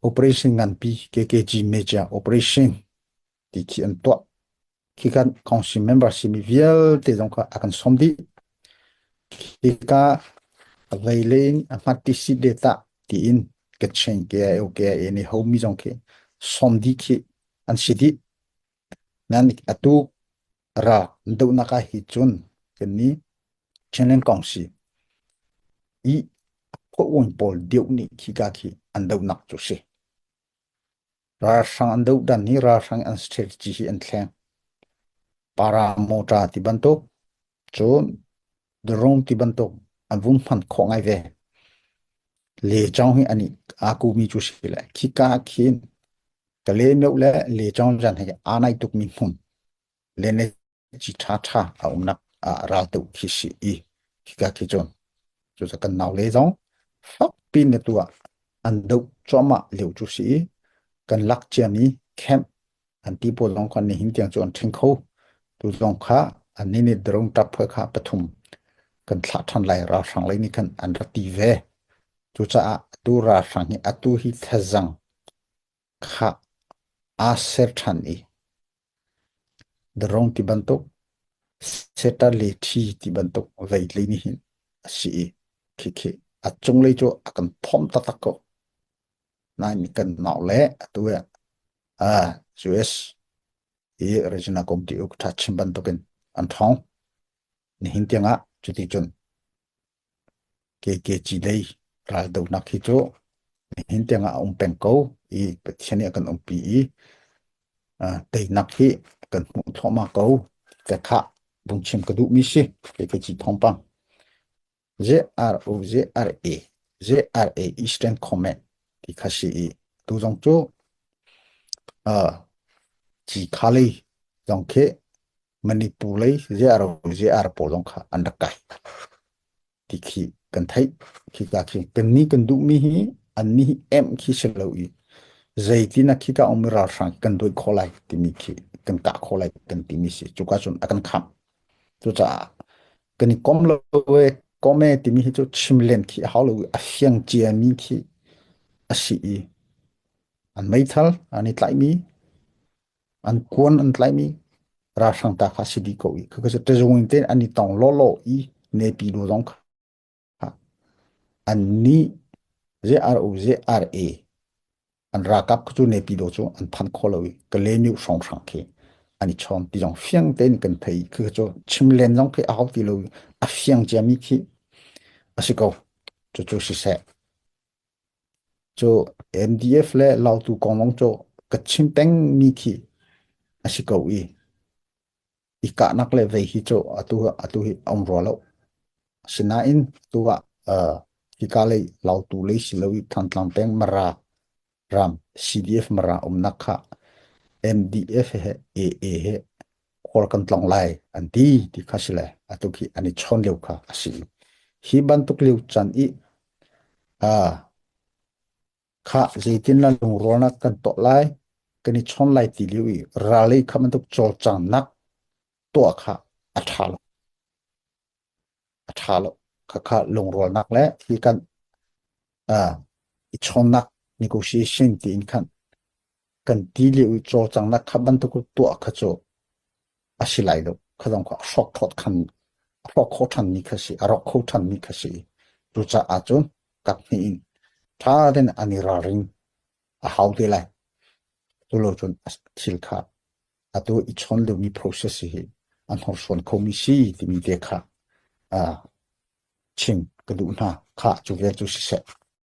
operation ngan pi KKG major operation ti ki an to ki kan council member simi vial te jong ka akan somdi ki ka availing amati si data ti in ke chen ke okay any home jong ke somdi ki an sidi nan atu ra ndo naka hi chun keni chenen council i ko un pol diu ni ki ka ki ando nak chu se ra sang ando dan ni ra sang an strategy hi an thleng para mota ti bantok chun drone ti bantok an vung phan khongai ve le chang hi ani aku mi chu se la ki ka khin ka le no le chang jan he anai tuk mi hun le ne chi tha tha a nak a ra tu ki si i ki ka ki chon chu sa kan naw le jong fak pin ne tua an do choma leu chu si kan lak chiam ni khem an ti po long kan ni hin tiang chu an thing kho tu long kha an ni ne drong tap phoi kha pathum kan thla than lai ra sang lai ni kan an ra ti ve chu cha tu ra sang ni atu hi thazang kha a ser than i drong ti bantok seta le thi ti bantok vai le ni hin si khi khi a chung le chu akan thom ta ta ko na ni kan naw le tu US i regional committee uk tha chim bantokin an thong ni hin tianga chuti chun ke chi dei ral do na khi chu ni hin tianga peng ko i pathiani akan pi i te nak hi kan mu thoma ko ka kha bung chim ka du mi si ke chi thong pang JRA Eastern Command thì khai sĩ tu dòng chỗ chỉ khá lấy dòng kế Manipur lấy JR bộ dòng khá ăn đặc cải thì khi cần thấy khi cả khi cần ní cần đủ mi hi anh ní em khi sẽ lâu ý dây thì là khi cả ông ra sang cần đôi khó lại thì mi khi cần cả khó lại cần thì mi sẽ chụp cái chuyện akan khám cho cha cần com lâu có mẹ thì mi cho chim lên khi hảo lâu phiang chia mi khi asi an mấy thal anh lại mi an quân an lại mi ra sang ta khá sĩ đi cầu ý cái cái dùng tên anh tòng lo lo ý nè pi đồ giống anh ni JRA an ra cấp cái nè pi đồ chỗ an phan khó lâu cái lẽ nhiêu song sang khi anh chọn thì dòng phiang tên cần thấy cái chỗ chim lên giống cái áo thì lâu phiang chia mi khi asi cầu cho sĩ sẽ cho MDF le lau tu kong long cho ka chim teng mi khi asi ko i ka nak le ve hi cho atu hi om ro lo sina in tu wa ki ka le lau tu le si lo i than tlang teng mara ram CDF mara nak kha MDF he he khol kan tlang lai an ti kha si le atu ki ani chon leu kha asi hi ban tuk leu chan i khá dây tin là lùng rô na cần tọ lai cái này chọn lại tỷ lưu ý ra lấy khá mình tục cho chẳng nắc tọa khá thả lộ khá lùng rô nắc lẽ thì cần chọn nắc negotiation thì in cần tỷ lưu ý cho chẳng nắc khá mình tục tọa khá cho xí lại đâu khá dòng khá sọc khót khăn ní khá xí rọc khót khăn ní khá xí rồi cha chun các ní thà đến anh ra ring how they like tu lo chun thil kha atu I chon lo mi process hi an hor son khomi si ti mi de kha chim ka du na kha chu ve chu se